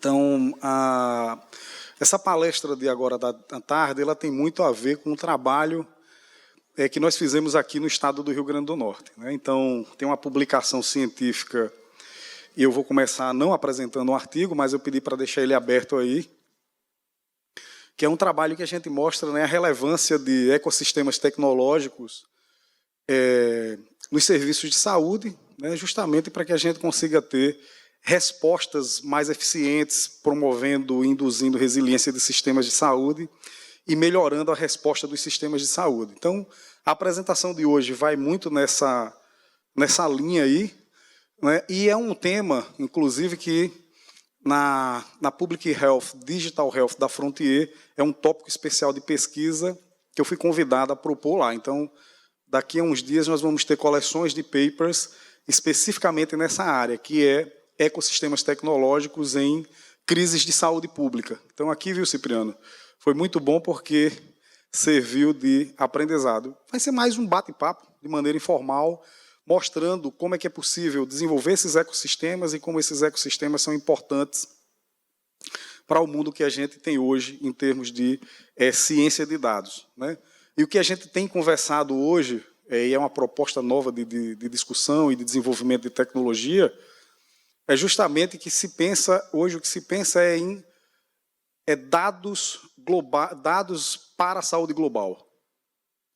Então, essa palestra de agora da tarde, ela tem muito a ver com o trabalho que nós fizemos aqui no estado do Rio Grande do Norte, né? Então, tem uma publicação científica, e eu vou começar não apresentando um artigo, mas eu pedi para deixar ele aberto aí, que é um trabalho que a gente mostra, né, a relevância de ecossistemas tecnológicos nos serviços de saúde, né, justamente para que a gente consiga ter respostas mais eficientes, promovendo e induzindo resiliência de sistemas de saúde e melhorando a resposta dos sistemas de saúde. Então, a apresentação de hoje vai muito nessa linha aí, né, e é um tema, inclusive, que na Public Health, Digital Health da Frontier, é um tópico especial de pesquisa que eu fui convidado a propor lá. Então, daqui a uns dias nós vamos ter coleções de papers especificamente nessa área, que é ecossistemas tecnológicos em crises de saúde pública. Então, aqui, viu, Cipriano, foi muito bom porque serviu de aprendizado. Vai ser mais um bate-papo, de maneira informal, mostrando como é que é possível desenvolver esses ecossistemas e como esses ecossistemas são importantes para o mundo que a gente tem hoje em termos de ciência de dados, né? E o que a gente tem conversado hoje, e é uma proposta nova de discussão e de desenvolvimento de tecnologia, é justamente que se pensa, hoje o que se pensa é em dados para a saúde global.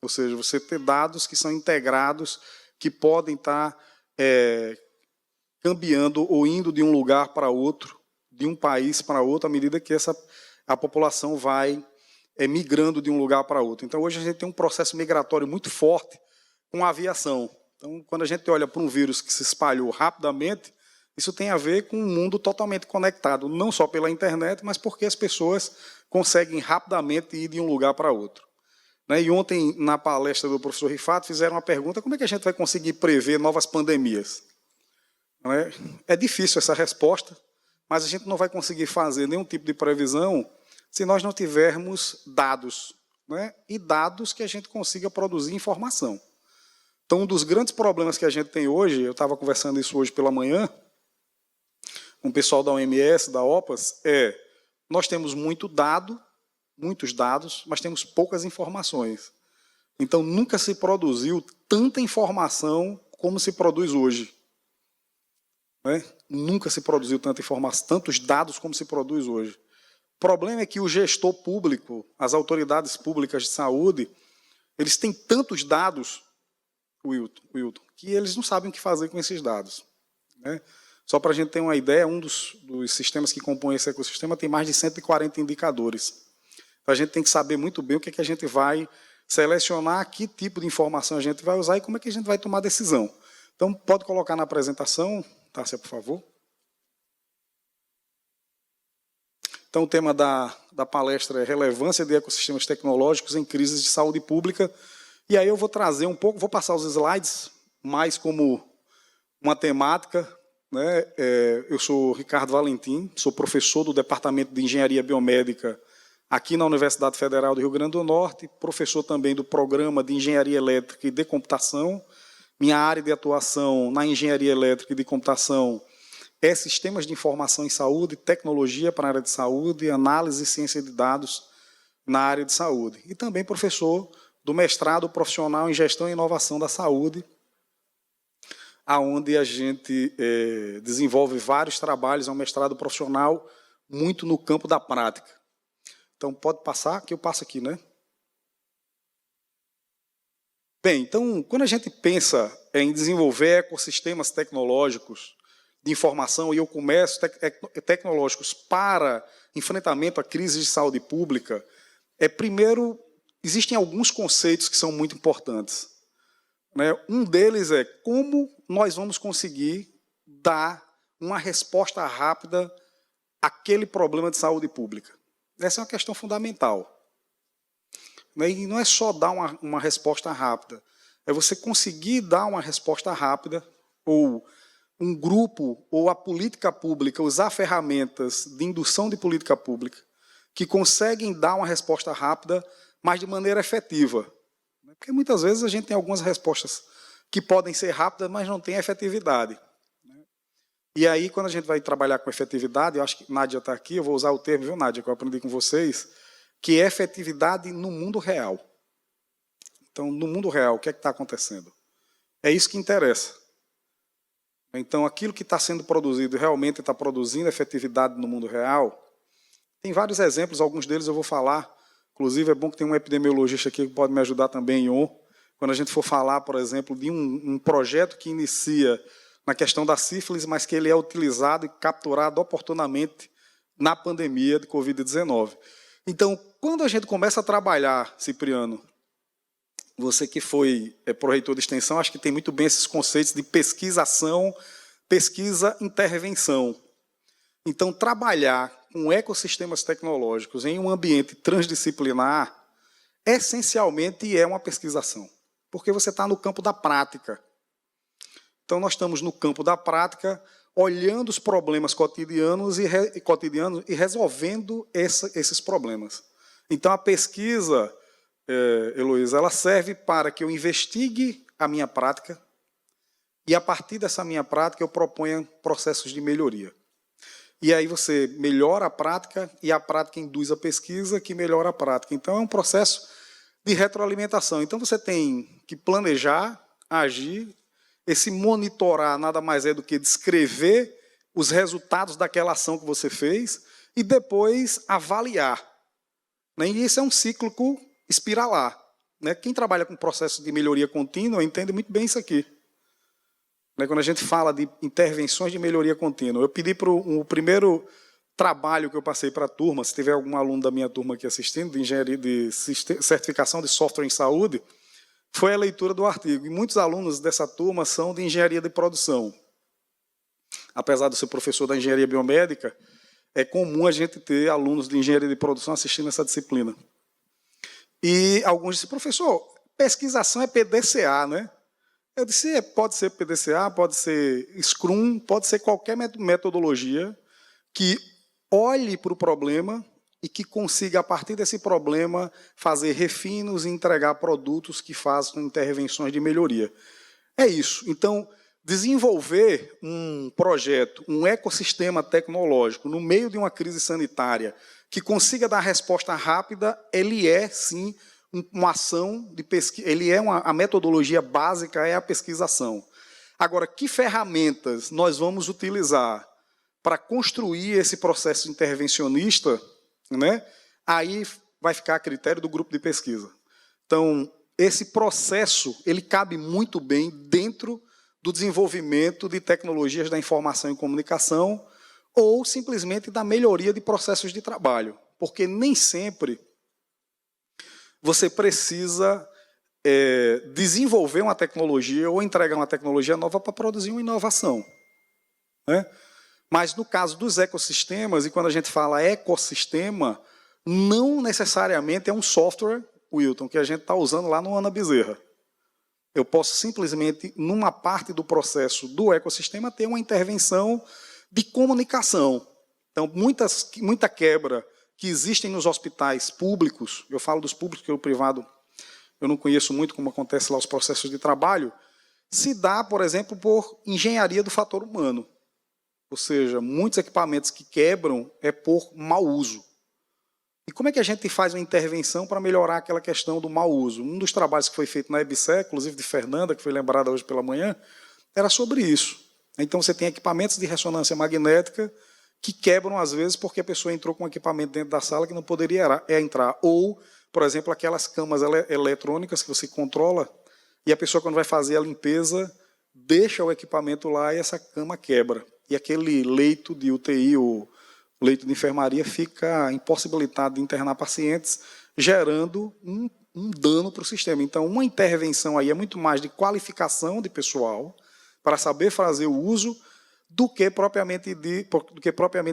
Ou seja, você ter dados que são integrados, que podem estar cambiando ou indo de um lugar para outro, de um país para outro, à medida que a população vai migrando de um lugar para outro. Então, hoje a gente tem um processo migratório muito forte com a aviação. Então, quando a gente olha para um vírus que se espalhou rapidamente, isso tem a ver com um mundo totalmente conectado, não só pela internet, mas porque as pessoas conseguem rapidamente ir de um lugar para outro. E ontem, na palestra do professor Rifato, fizeram uma pergunta: como é que a gente vai conseguir prever novas pandemias? É difícil essa resposta, mas a gente não vai conseguir fazer nenhum tipo de previsão se nós não tivermos dados, e dados que a gente consiga produzir informação. Então, um dos grandes problemas que a gente tem hoje, eu estava conversando isso hoje pela manhã, com o pessoal da OMS, da OPAS, nós temos muitos dados, mas temos poucas informações. Então, nunca se produziu tanta informação como se produz hoje. Nunca se produziu tanta informação, tantos dados como se produz hoje. O problema é que o gestor público, as autoridades públicas de saúde, eles têm tantos dados, Wilton, que eles não sabem o que fazer com esses dados. Só para a gente ter uma ideia, um dos sistemas que compõem esse ecossistema tem mais de 140 indicadores. Então, a gente tem que saber muito bem o que é que a gente vai selecionar, que tipo de informação a gente vai usar e como é que a gente vai tomar decisão. Então, pode colocar na apresentação, Tássia, por favor. Então, o tema da palestra é relevância de ecossistemas tecnológicos em crises de saúde pública. E aí eu vou trazer um pouco, vou passar os slides mais como uma temática. Eu sou Ricardo Valentim, sou professor do Departamento de Engenharia Biomédica aqui na Universidade Federal do Rio Grande do Norte, professor também do Programa de Engenharia Elétrica e de Computação. Minha área de atuação na Engenharia Elétrica e de Computação é Sistemas de Informação em Saúde, Tecnologia para a área de saúde, Análise e Ciência de Dados na área de saúde. E também professor do mestrado profissional em Gestão e Inovação da Saúde, onde a gente desenvolve vários trabalhos, é um mestrado profissional muito no campo da prática. Então, pode passar, que eu passo aqui, né? Bem, então, quando a gente pensa em desenvolver ecossistemas tecnológicos de informação e eu começo tecnológicos para enfrentamento a crises de saúde pública, primeiro, existem alguns conceitos que são muito importantes. Um deles é como nós vamos conseguir dar uma resposta rápida àquele problema de saúde pública. Essa é uma questão fundamental. E não é só dar uma resposta rápida, é você conseguir dar uma resposta rápida, ou um grupo, ou a política pública, usar ferramentas de indução de política pública que conseguem dar uma resposta rápida, mas de maneira efetiva. Porque muitas vezes a gente tem algumas respostas que podem ser rápidas, mas não têm efetividade. E aí, quando a gente vai trabalhar com efetividade, eu acho que Nádia está aqui, eu vou usar o termo, viu, Nádia, que eu aprendi com vocês, que é efetividade no mundo real. Então, no mundo real, o que é que está acontecendo? É isso que interessa. Então, aquilo que está sendo produzido realmente está produzindo efetividade no mundo real. Tem vários exemplos, alguns deles eu vou falar. Inclusive, é bom que tem um epidemiologista aqui que pode me ajudar também, Ion, quando a gente for falar, por exemplo, de um projeto que inicia na questão da sífilis, mas que ele é utilizado e capturado oportunamente na pandemia de Covid-19. Então, quando a gente começa a trabalhar, Cipriano, você que foi pró-reitor de extensão, acho que tem muito bem esses conceitos de pesquisação, pesquisa-intervenção. Então, trabalhar com ecossistemas tecnológicos em um ambiente transdisciplinar, essencialmente é uma pesquisação, porque você está no campo da prática. Então, nós estamos no campo da prática, olhando os problemas cotidianos e resolvendo esses problemas. Então, a pesquisa, Heloísa, ela serve para que eu investigue a minha prática e, a partir dessa minha prática, eu proponha processos de melhoria. E aí você melhora a prática e a prática induz a pesquisa, que melhora a prática. Então, é um processo de retroalimentação. Então, você tem que planejar, agir. Esse monitorar nada mais é do que descrever os resultados daquela ação que você fez e depois avaliar. E isso é um ciclo espiralar. Quem trabalha com processo de melhoria contínua entende muito bem isso aqui. Quando a gente fala de intervenções de melhoria contínua, eu pedi para o primeiro trabalho que eu passei para a turma, se tiver algum aluno da minha turma aqui assistindo, de engenharia de certificação de software em saúde, foi a leitura do artigo. E muitos alunos dessa turma são de engenharia de produção. Apesar de eu ser professor da engenharia biomédica, é comum a gente ter alunos de engenharia de produção assistindo essa disciplina. E alguns dizem, professor, pesquisação é PDCA, né? Eu disse, pode ser PDCA, pode ser Scrum, pode ser qualquer metodologia que olhe para o problema e que consiga, a partir desse problema, fazer refinos e entregar produtos que façam intervenções de melhoria. É isso. Então, desenvolver um projeto, um ecossistema tecnológico, no meio de uma crise sanitária, que consiga dar resposta rápida, ele é, sim, uma ação de pesquisa. A metodologia básica é a pesquisação. Agora, que ferramentas nós vamos utilizar para construir esse processo intervencionista, aí vai ficar a critério do grupo de pesquisa. Então, esse processo ele cabe muito bem dentro do desenvolvimento de tecnologias da informação e comunicação ou simplesmente da melhoria de processos de trabalho, porque nem sempre você precisa desenvolver uma tecnologia ou entregar uma tecnologia nova para produzir uma inovação. Mas, no caso dos ecossistemas, e quando a gente fala ecossistema, não necessariamente é um software, Wilton, que a gente está usando lá no Ana Bezerra. Eu posso simplesmente, numa parte do processo do ecossistema, ter uma intervenção de comunicação. Então, muita quebra que existem nos hospitais públicos, eu falo dos públicos, porque o privado eu não conheço muito como acontece lá os processos de trabalho, se dá, por exemplo, por engenharia do fator humano. Ou seja, muitos equipamentos que quebram é por mau uso. E como é que a gente faz uma intervenção para melhorar aquela questão do mau uso? Um dos trabalhos que foi feito na EBSE, inclusive de Fernanda, que foi lembrada hoje pela manhã, era sobre isso. Então, você tem equipamentos de ressonância magnética que quebram, às vezes, porque a pessoa entrou com um equipamento dentro da sala que não poderia entrar. Ou, por exemplo, aquelas camas eletrônicas que você controla e a pessoa, quando vai fazer a limpeza, deixa o equipamento lá e essa cama quebra. E aquele leito de UTI, ou leito de enfermaria, fica impossibilitado de internar pacientes, gerando um dano para o sistema. Então, uma intervenção aí é muito mais de qualificação de pessoal, para saber fazer o uso, do que propriamente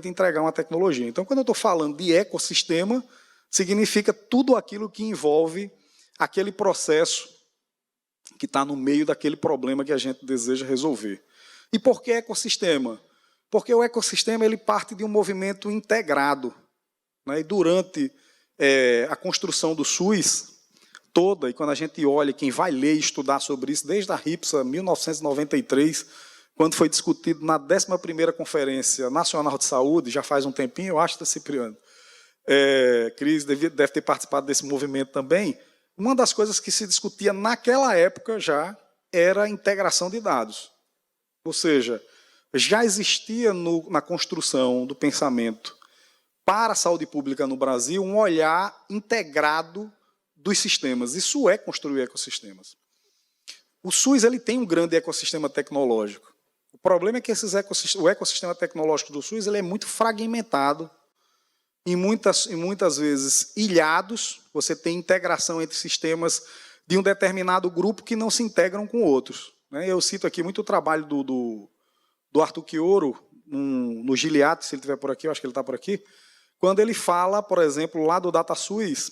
entregar uma tecnologia. Então, quando eu estou falando de ecossistema, significa tudo aquilo que envolve aquele processo que está no meio daquele problema que a gente deseja resolver. E por que ecossistema? Porque o ecossistema ele parte de um movimento integrado. E durante a construção do SUS toda, e quando a gente olha, quem vai ler e estudar sobre isso, desde a RIPSA, 1993, quando foi discutido na 11ª Conferência Nacional de Saúde, já faz um tempinho, eu acho, Cipriano, Cris deve ter participado desse movimento também, uma das coisas que se discutia naquela época já era a integração de dados. Ou seja, já existia na construção do pensamento para a saúde pública no Brasil um olhar integrado dos sistemas. Isso é construir ecossistemas. O SUS ele tem um grande ecossistema tecnológico. O problema é que o ecossistema tecnológico do SUS ele é muito fragmentado e muitas vezes ilhados. Você tem integração entre sistemas de um determinado grupo que não se integram com outros. Eu cito aqui muito o trabalho do Arthur Quioro, no Gilead, se ele estiver por aqui, eu acho que ele está por aqui, quando ele fala, por exemplo, lá do DataSUS,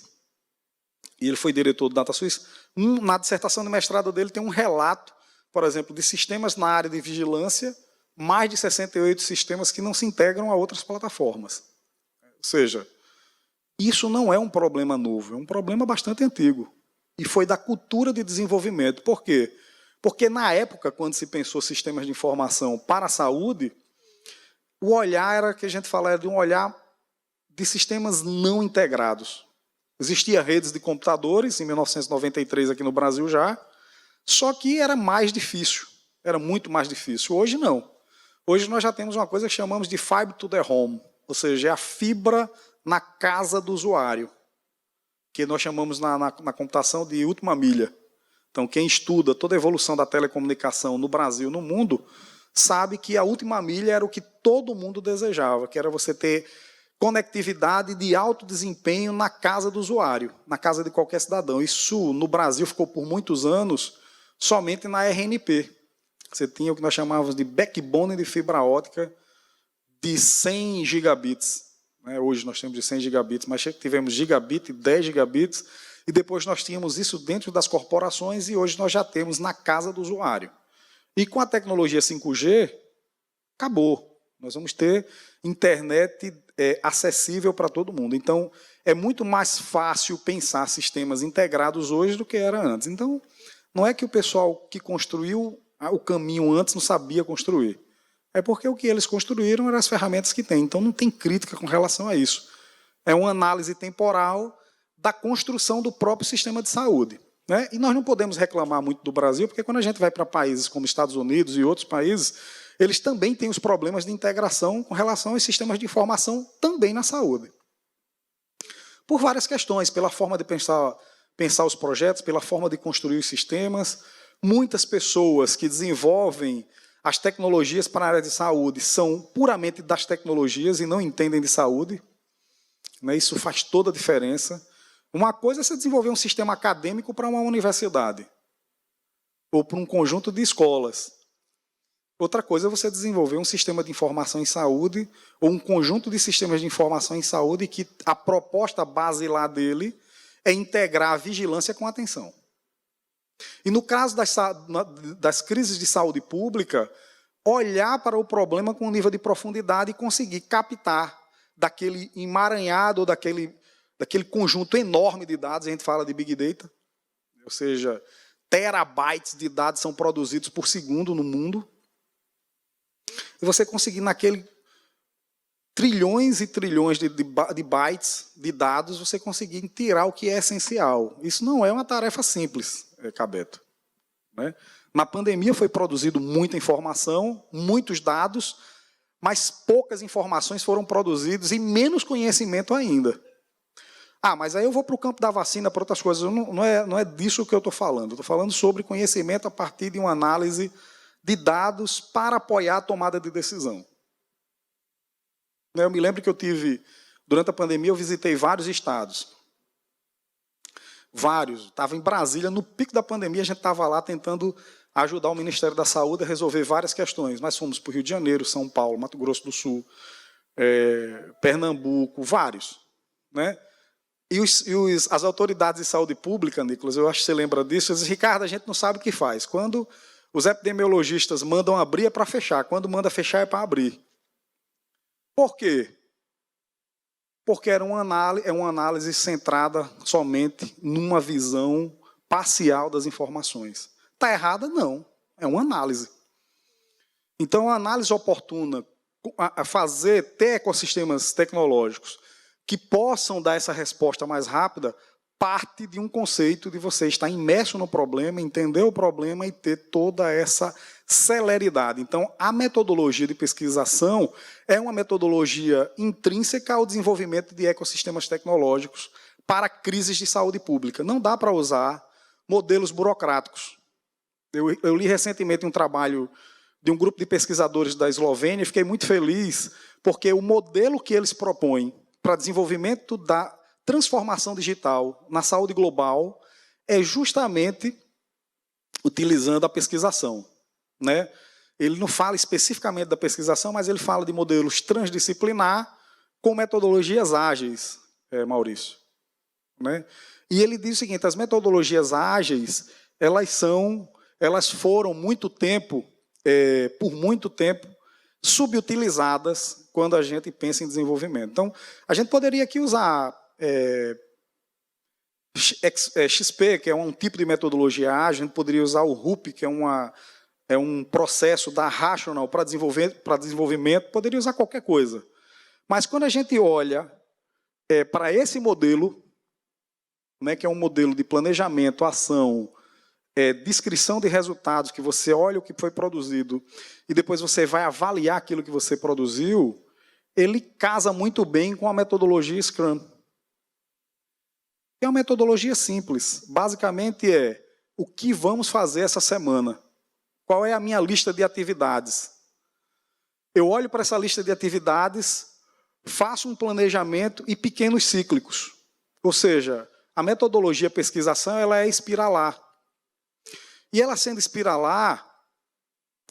e ele foi diretor do DataSUS, na dissertação de mestrado dele tem um relato, por exemplo, de sistemas na área de vigilância, mais de 68 sistemas que não se integram a outras plataformas. Ou seja, isso não é um problema novo, é um problema bastante antigo. E foi da cultura de desenvolvimento. Por quê? Porque, na época, quando se pensou sistemas de informação para a saúde, o olhar era, que a gente fala, era de um olhar de sistemas não integrados. Existiam redes de computadores, em 1993, aqui no Brasil já, só que era mais difícil, era muito mais difícil. Hoje, não. Hoje, nós já temos uma coisa que chamamos de Fiber to the Home, ou seja, é a fibra na casa do usuário, que nós chamamos na computação de última milha. Então, quem estuda toda a evolução da telecomunicação no Brasil e no mundo, sabe que a última milha era o que todo mundo desejava, que era você ter conectividade de alto desempenho na casa do usuário, na casa de qualquer cidadão. Isso, no Brasil, ficou por muitos anos somente na RNP. Você tinha o que nós chamávamos de backbone de fibra ótica de 100 gigabits. Hoje nós temos de 100 gigabits, mas tivemos gigabit, 10 gigabits, e depois nós tínhamos isso dentro das corporações, e hoje nós já temos na casa do usuário. E com a tecnologia 5G, acabou. Nós vamos ter internet acessível para todo mundo. Então, é muito mais fácil pensar sistemas integrados hoje do que era antes. Então, não é que o pessoal que construiu o caminho antes não sabia construir. É porque o que eles construíram eram as ferramentas que têm. Então, não tem crítica com relação a isso. É uma análise temporal da construção do próprio sistema de saúde. E nós não podemos reclamar muito do Brasil, porque quando a gente vai para países como Estados Unidos e outros países, eles também têm os problemas de integração com relação aos sistemas de informação também na saúde. Por várias questões, pela forma de pensar os projetos, pela forma de construir os sistemas. Muitas pessoas que desenvolvem as tecnologias para a área de saúde são puramente das tecnologias e não entendem de saúde. Isso faz toda a diferença. Uma coisa é você desenvolver um sistema acadêmico para uma universidade, ou para um conjunto de escolas. Outra coisa é você desenvolver um sistema de informação em saúde, ou um conjunto de sistemas de informação em saúde, que a proposta base lá dele é integrar a vigilância com a atenção. E no caso das crises de saúde pública, olhar para o problema com um nível de profundidade e conseguir captar daquele emaranhado, ou daquele conjunto enorme de dados, a gente fala de Big Data, ou seja, terabytes de dados são produzidos por segundo no mundo, e você conseguir naquele trilhões e trilhões de bytes de dados, você conseguir tirar o que é essencial. Isso não é uma tarefa simples, Cabeto. Na pandemia foi produzido muita informação, muitos dados, mas poucas informações foram produzidas e menos conhecimento ainda. Mas aí eu vou para o campo da vacina, para outras coisas. Não é disso que eu estou falando. Eu estou falando sobre conhecimento a partir de uma análise de dados para apoiar a tomada de decisão. Eu me lembro que durante a pandemia, eu visitei vários estados. Vários. Estava em Brasília, no pico da pandemia, a gente estava lá tentando ajudar o Ministério da Saúde a resolver várias questões. Nós fomos para o Rio de Janeiro, São Paulo, Mato Grosso do Sul, Pernambuco, vários. E as autoridades de saúde pública, Nicolas, eu acho que você lembra disso, eles dizem, Ricardo, a gente não sabe o que faz. Quando os epidemiologistas mandam abrir, é para fechar. Quando manda fechar, é para abrir. Por quê? Porque é uma análise centrada somente numa visão parcial das informações. Está errada? Não. É uma análise. Então, a análise oportuna, ter ecossistemas tecnológicos que possam dar essa resposta mais rápida, parte de um conceito de você estar imerso no problema, entender o problema e ter toda essa celeridade. Então, a metodologia de pesquisação é uma metodologia intrínseca ao desenvolvimento de ecossistemas tecnológicos para crises de saúde pública. Não dá para usar modelos burocráticos. Eu li recentemente um trabalho de um grupo de pesquisadores da Eslovênia e fiquei muito feliz, porque o modelo que eles propõem para desenvolvimento da transformação digital na saúde global é justamente utilizando a pesquisação, né? Ele não fala especificamente da pesquisação, mas ele fala de modelos transdisciplinar com metodologias ágeis, Maurício, né? E ele diz o seguinte: as metodologias ágeis, elas foram por muito tempo subutilizadas quando a gente pensa em desenvolvimento. Então, a gente poderia aqui usar XP, que é um tipo de metodologia ágil, a gente poderia usar o RUP, que é um processo da Rational para desenvolvimento, poderia usar qualquer coisa. Mas quando a gente olha para esse modelo, né, que é um modelo de planejamento, ação, descrição de resultados, que você olha o que foi produzido e depois você vai avaliar aquilo que você produziu, ele casa muito bem com a metodologia Scrum. É uma metodologia simples. Basicamente o que vamos fazer essa semana? Qual é a minha lista de atividades? Eu olho para essa lista de atividades, faço um planejamento e pequenos cíclicos. Ou seja, a metodologia pesquisação ela é espiralar. E ela sendo espiralar,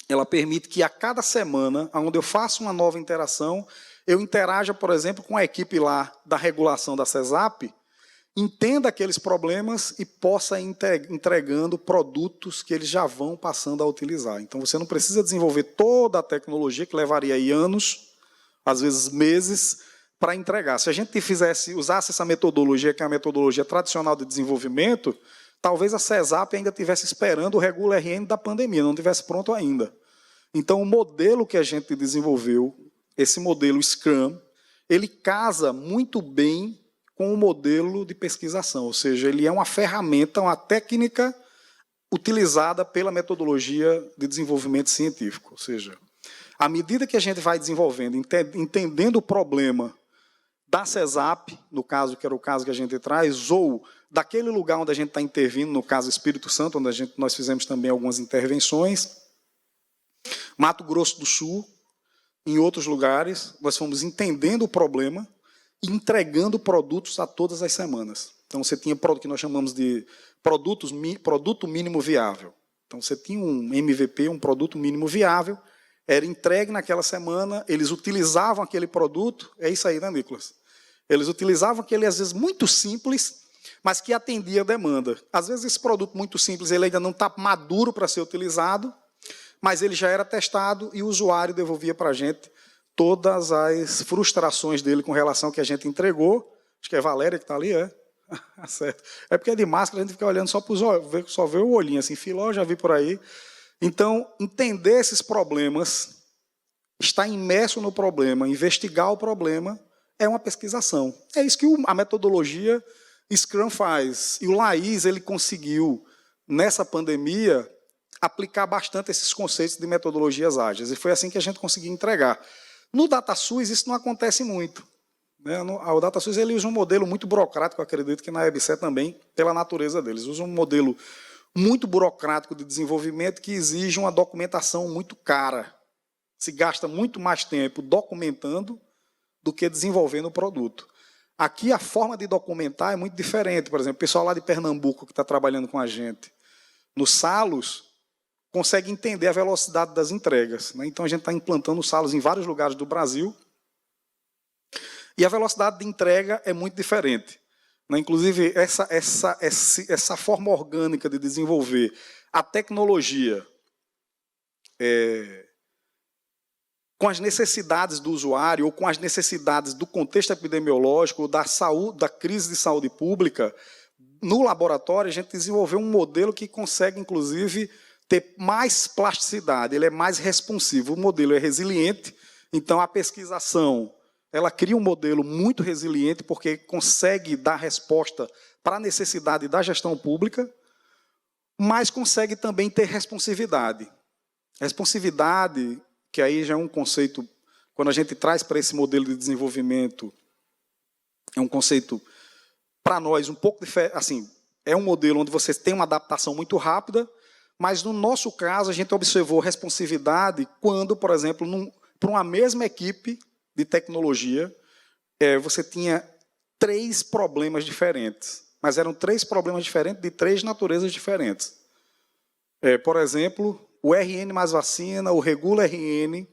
ela permite que a cada semana, onde eu faço uma nova interação, eu interaja, por exemplo, com a equipe lá da regulação da CESAP, entenda aqueles problemas e possa ir entregando produtos que eles já vão passando a utilizar. Então, você não precisa desenvolver toda a tecnologia, que levaria aí anos, às vezes meses, para entregar. Se a gente usasse essa metodologia, que é a metodologia tradicional de desenvolvimento, talvez a CESAP ainda estivesse esperando o Regula RN da pandemia, não estivesse pronto ainda. Então, o modelo que a gente desenvolveu, esse modelo Scrum, ele casa muito bem com o modelo de pesquisação, ou seja, ele é uma ferramenta, uma técnica utilizada pela metodologia de desenvolvimento científico. Ou seja, à medida que a gente vai desenvolvendo, entendendo o problema da CESAP, no caso, que era o caso que a gente traz, ou daquele lugar onde a gente está intervindo, no caso Espírito Santo, onde nós fizemos também algumas intervenções, Mato Grosso do Sul, em outros lugares, nós fomos entendendo o problema e entregando produtos a todas as semanas. Então, você tinha o que nós chamamos de produto mínimo viável. Então, você tinha um MVP, um produto mínimo viável, era entregue naquela semana, eles utilizavam aquele produto, é isso aí, né, Nicolas? Eles utilizavam aquele, às vezes, muito simples, mas que atendia a demanda. Às vezes, esse produto muito simples ele ainda não está maduro para ser utilizado, mas ele já era testado e o usuário devolvia para a gente todas as frustrações dele com relação ao que a gente entregou. Acho que é a Valéria que está ali, é? Certo. É porque é de máscara, a gente fica olhando só para os olhos, só vê o olhinho, assim, Filó, já vi por aí. Então, entender esses problemas, estar imerso no problema, investigar o problema, é uma pesquisação. É isso que a metodologia Scrum faz. E o Laís, ele conseguiu, nessa pandemia, aplicar bastante esses conceitos de metodologias ágeis. E foi assim que a gente conseguiu entregar. No DataSUS, isso não acontece muito. O DataSUS ele usa um modelo muito burocrático, acredito que na EBSE também, pela natureza deles. Usa um modelo muito burocrático de desenvolvimento que exige uma documentação muito cara. Se gasta muito mais tempo documentando do que desenvolvendo o produto. Aqui a forma de documentar é muito diferente. Por exemplo, o pessoal lá de Pernambuco que está trabalhando com a gente, no Salos, consegue entender a velocidade das entregas. Então, a gente está implantando Salos em vários lugares do Brasil e a velocidade de entrega é muito diferente. Inclusive, essa forma orgânica de desenvolver a tecnologia com as necessidades do usuário ou com as necessidades do contexto epidemiológico, da saúde, da crise de saúde pública, no laboratório a gente desenvolveu um modelo que consegue, inclusive, ter mais plasticidade, ele é mais responsivo, o modelo é resiliente, então a pesquisação, ela cria um modelo muito resiliente, porque consegue dar resposta para a necessidade da gestão pública, mas consegue também ter responsividade. Responsividade, que aí já é um conceito, quando a gente traz para esse modelo de desenvolvimento, é um conceito, para nós, um pouco diferente, assim, é um modelo onde você tem uma adaptação muito rápida, mas, no nosso caso, a gente observou responsividade quando, por exemplo, para uma mesma equipe de tecnologia, você tinha 3 problemas diferentes, mas eram 3 problemas diferentes de 3 naturezas diferentes. Por exemplo, o RN mais vacina, o Regula RN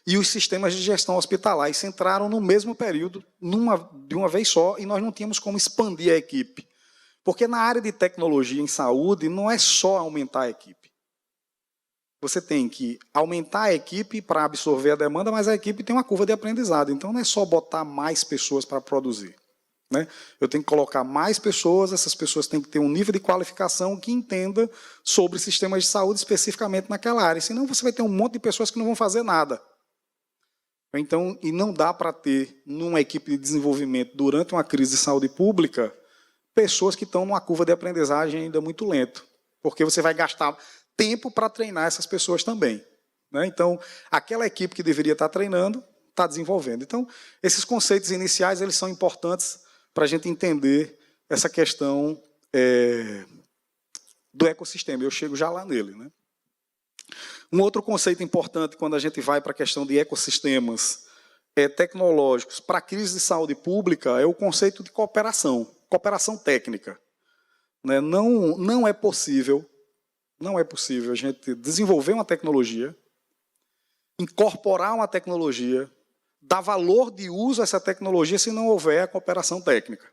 e os sistemas de gestão hospitalar. Isso entraram no mesmo período, de uma vez só, e nós não tínhamos como expandir a equipe. Porque na área de tecnologia em saúde, não é só aumentar a equipe. Você tem que aumentar a equipe para absorver a demanda, mas a equipe tem uma curva de aprendizado. Então, não é só botar mais pessoas para produzir. Né? Eu tenho que colocar mais pessoas, essas pessoas têm que ter um nível de qualificação que entenda sobre sistemas de saúde especificamente naquela área. Senão, você vai ter um monte de pessoas que não vão fazer nada. Então, e não dá para ter, numa equipe de desenvolvimento, durante uma crise de saúde pública, pessoas que estão numa curva de aprendizagem ainda muito lento, porque você vai gastar tempo para treinar essas pessoas também. Né? Então, aquela equipe que deveria estar treinando, está desenvolvendo. Então, esses conceitos iniciais eles são importantes para a gente entender essa questão do ecossistema. Eu chego já lá nele. Né? Um outro conceito importante quando a gente vai para a questão de ecossistemas tecnológicos para a crise de saúde pública é o conceito de cooperação técnica. Né? Não é possível a gente desenvolver uma tecnologia, incorporar uma tecnologia, dar valor de uso a essa tecnologia se não houver a cooperação técnica.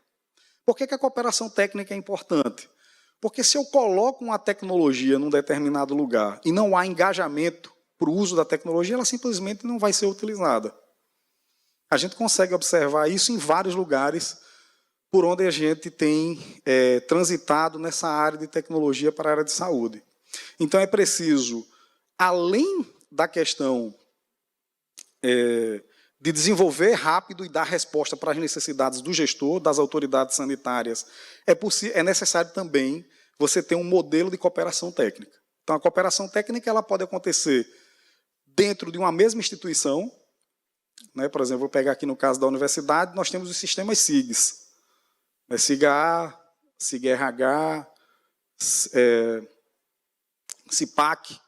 Por que a cooperação técnica é importante? Porque se eu coloco uma tecnologia num determinado lugar e não há engajamento para o uso da tecnologia, ela simplesmente não vai ser utilizada. A gente consegue observar isso em vários lugares por onde a gente tem transitado nessa área de tecnologia para a área de saúde. Então, é preciso, além da questão de desenvolver rápido e dar resposta para as necessidades do gestor, das autoridades sanitárias, é necessário também você ter um modelo de cooperação técnica. Então, a cooperação técnica ela pode acontecer dentro de uma mesma instituição. Né? Por exemplo, vou pegar aqui no caso da universidade, nós temos os sistemas SIGs. SIGA-A, SIGA-RH, CIPAC.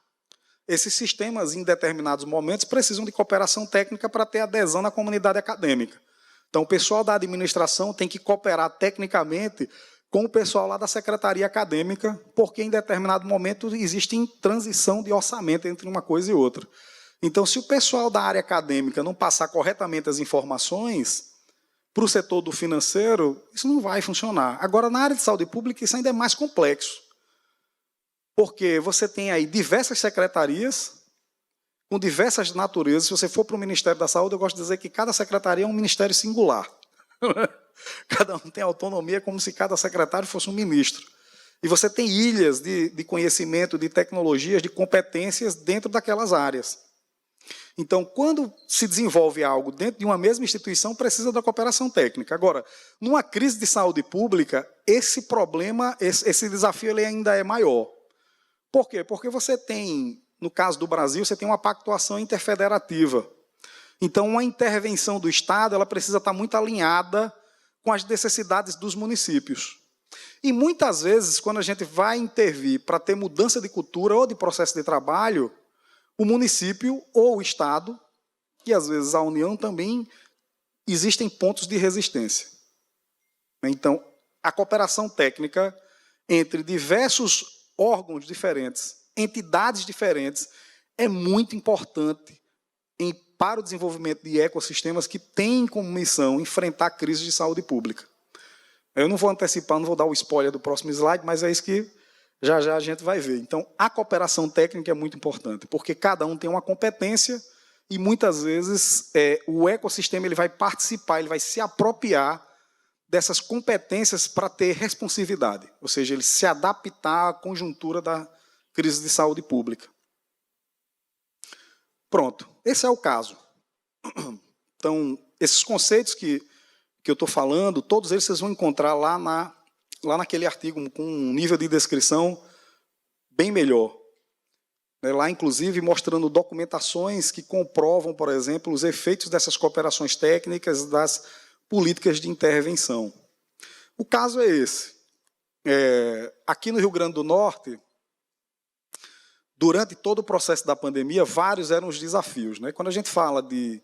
Esses sistemas, em determinados momentos, precisam de cooperação técnica para ter adesão na comunidade acadêmica. Então, o pessoal da administração tem que cooperar tecnicamente com o pessoal lá da secretaria acadêmica, porque, em determinado momento, existe transição de orçamento entre uma coisa e outra. Então, se o pessoal da área acadêmica não passar corretamente as informações para o setor do financeiro, isso não vai funcionar. Agora, na área de saúde pública, isso ainda é mais complexo. Porque você tem aí diversas secretarias, com diversas naturezas. Se você for para o Ministério da Saúde, eu gosto de dizer que cada secretaria é um ministério singular. Cada um tem autonomia como se cada secretário fosse um ministro. E você tem ilhas de conhecimento, de tecnologias, de competências dentro daquelas áreas. Então, quando se desenvolve algo dentro de uma mesma instituição, precisa da cooperação técnica. Agora, numa crise de saúde pública, esse problema, esse desafio ele ainda é maior. Por quê? Porque você tem, no caso do Brasil, você tem uma pactuação interfederativa. Então, uma intervenção do Estado ela precisa estar muito alinhada com as necessidades dos municípios. E, muitas vezes, quando a gente vai intervir para ter mudança de cultura ou de processo de trabalho, o município ou o Estado, e às vezes a União também, existem pontos de resistência. Então, a cooperação técnica entre diversos órgãos diferentes, entidades diferentes, é muito importante para o desenvolvimento de ecossistemas que têm como missão enfrentar crises de saúde pública. Eu não vou antecipar, não vou dar o spoiler do próximo slide, mas é isso que já a gente vai ver. Então, a cooperação técnica é muito importante, porque cada um tem uma competência e, muitas vezes, o ecossistema ele vai participar, ele vai se apropriar dessas competências para ter responsividade, ou seja, ele se adaptar à conjuntura crise de saúde pública. Pronto, esse é o caso. Então, esses conceitos que eu estou falando, todos eles vocês vão encontrar lá naquele artigo com um nível de descrição bem melhor. Lá, inclusive, mostrando documentações que comprovam, por exemplo, os efeitos dessas cooperações técnicas das políticas de intervenção. O caso é esse. Aqui no Rio Grande do Norte, durante todo o processo da pandemia, vários eram os desafios. Quando a gente fala de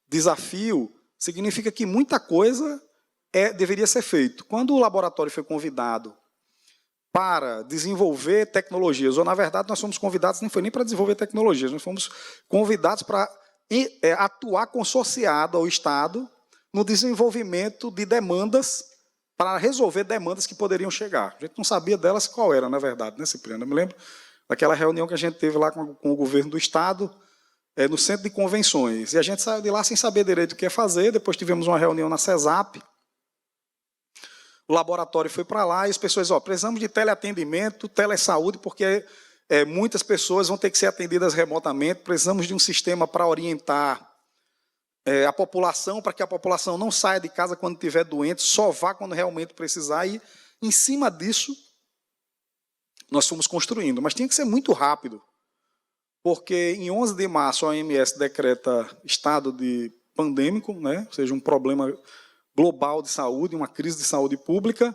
desafio, significa que muita coisa deveria ser feita. Quando o laboratório foi convidado para desenvolver tecnologias, ou, na verdade, nós fomos convidados, não foi nem para desenvolver tecnologias, nós fomos convidados para atuar consorciado ao Estado no desenvolvimento de demandas, para resolver demandas que poderiam chegar. A gente não sabia delas qual era, na verdade, né, Cipriano? Eu me lembro daquela reunião que a gente teve lá com o governo do Estado, no Centro de Convenções, e a gente saiu de lá sem saber direito o que ia fazer. Depois tivemos uma reunião na CESAP, o laboratório foi para lá e as pessoas, precisamos de teleatendimento, telesaúde, porque muitas pessoas vão ter que ser atendidas remotamente, precisamos de um sistema para orientar a população, para que a população não saia de casa quando estiver doente, só vá quando realmente precisar, e em cima disso nós fomos construindo, mas tinha que ser muito rápido, porque em 11 de março a OMS decreta estado de pandêmico, ou seja, um problema global de saúde, uma crise de saúde pública,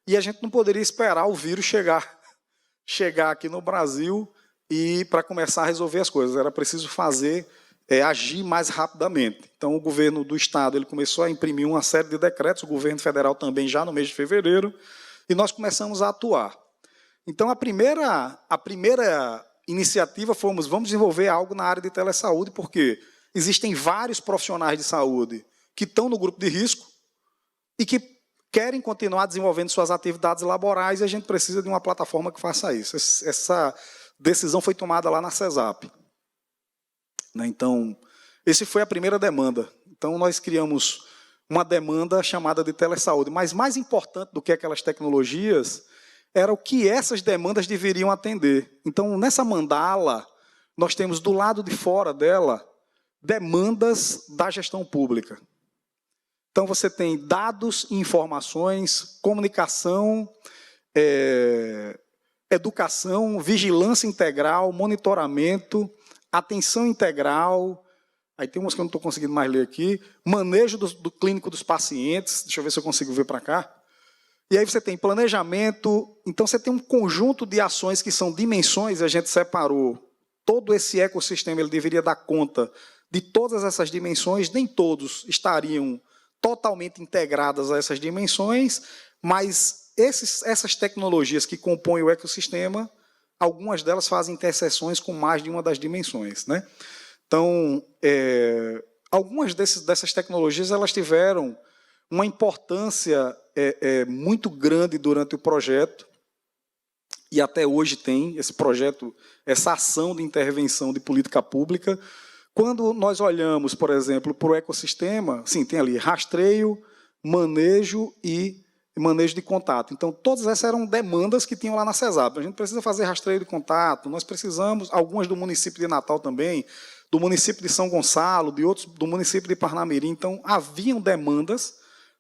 e a gente não poderia esperar o vírus chegar aqui no Brasil e para começar a resolver as coisas. Era preciso agir mais rapidamente. Então, o governo do Estado ele começou a imprimir uma série de decretos, o governo federal também já no mês de fevereiro, e nós começamos a atuar. Então, a primeira iniciativa vamos desenvolver algo na área de telesaúde, porque existem vários profissionais de saúde que estão no grupo de risco e que querem continuar desenvolvendo suas atividades laborais, e a gente precisa de uma plataforma que faça isso. Essa decisão foi tomada lá na CESAP. Então, essa foi a primeira demanda. Então, nós criamos uma demanda chamada de telesaúde. Mas mais importante do que aquelas tecnologias era o que essas demandas deveriam atender. Então, nessa mandala, nós temos do lado de fora dela demandas da gestão pública. Então, você tem dados e informações, comunicação, educação, vigilância integral, monitoramento, atenção integral, aí tem umas que eu não estou conseguindo mais ler aqui, manejo do clínico dos pacientes, deixa eu ver se eu consigo ver para cá. E aí você tem planejamento, então você tem um conjunto de ações que são dimensões, e a gente separou todo esse ecossistema, ele deveria dar conta de todas essas dimensões, nem todos estariam totalmente integradas a essas dimensões, mas essas tecnologias que compõem o ecossistema, algumas delas fazem interseções com mais de uma das dimensões. Então, algumas dessas tecnologias elas tiveram uma importância muito grande durante o projeto, e até hoje tem esse projeto, essa ação de intervenção de política pública. Quando nós olhamos, por exemplo, para o ecossistema, sim, tem ali rastreio, manejo e manejo de contato. Então, todas essas eram demandas que tinham lá na CESAP. A gente precisa fazer rastreio de contato, nós precisamos, algumas do município de Natal também, do município de São Gonçalo, de outros do município de Parnamirim. Então, haviam demandas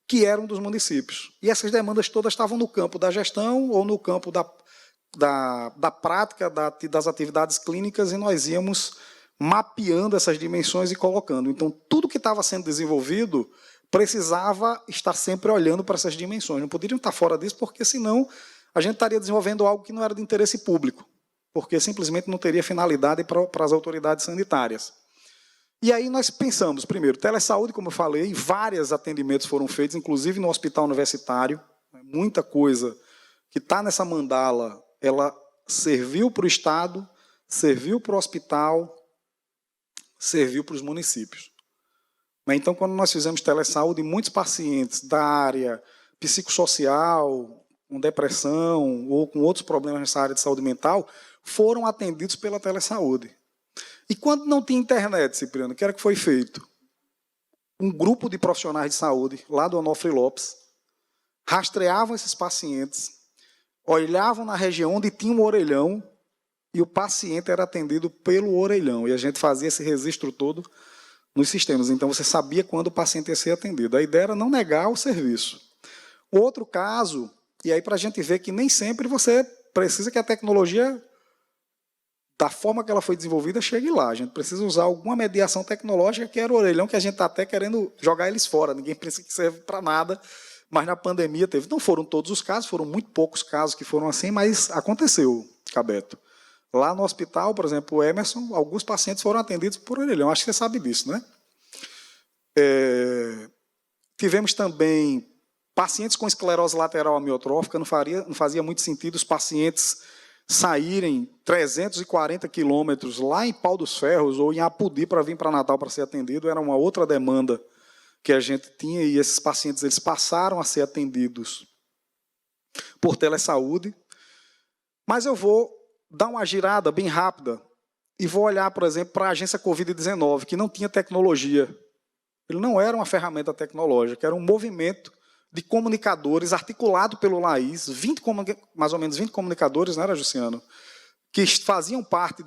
que eram dos municípios. E essas demandas todas estavam no campo da gestão ou no campo da prática das atividades clínicas, e nós íamos mapeando essas dimensões e colocando. Então, tudo que estava sendo desenvolvido precisava estar sempre olhando para essas dimensões. Não poderiam estar fora disso, porque senão a gente estaria desenvolvendo algo que não era de interesse público, porque simplesmente não teria finalidade para as autoridades sanitárias. E aí nós pensamos, primeiro, telesaúde, como eu falei, vários atendimentos foram feitos, inclusive no hospital universitário, muita coisa que está nessa mandala, ela serviu para o Estado, serviu para o hospital, serviu para os municípios. Então, quando nós fizemos telesaúde, muitos pacientes da área psicossocial, com depressão ou com outros problemas nessa área de saúde mental, foram atendidos pela telesaúde. E quando não tinha internet, Cipriano, o que era que foi feito? Um grupo de profissionais de saúde, lá do Onofre Lopes, rastreavam esses pacientes, olhavam na região onde tinha um orelhão, e o paciente era atendido pelo orelhão, e a gente fazia esse registro todo nos sistemas. Então, você sabia quando o paciente ia ser atendido. A ideia era não negar o serviço. Outro caso, e aí para a gente ver que nem sempre você precisa que a tecnologia, da forma que ela foi desenvolvida, chegue lá. A gente precisa usar alguma mediação tecnológica, que era o orelhão, que a gente está até querendo jogar eles fora. Ninguém pensa que serve para nada, mas na pandemia teve. Não foram todos os casos, foram muito poucos casos que foram assim, mas aconteceu, Cabeto. Lá no hospital, por exemplo, o Emerson, alguns pacientes foram atendidos por orelhão. Acho que você sabe disso, né? Tivemos também pacientes com esclerose lateral amiotrófica. Não fazia muito sentido os pacientes saírem 340 quilômetros lá em Pau dos Ferros ou em Apudi para vir para Natal para ser atendido. Era uma outra demanda que a gente tinha, e esses pacientes eles passaram a ser atendidos por telesaúde. Mas eu vou dar uma girada bem rápida e vou olhar, por exemplo, para a agência Covid-19, que não tinha tecnologia. Ele não era uma ferramenta tecnológica, era um movimento de comunicadores articulado pelo LAIS, mais ou menos 20 comunicadores, não era, Juciano? Que faziam parte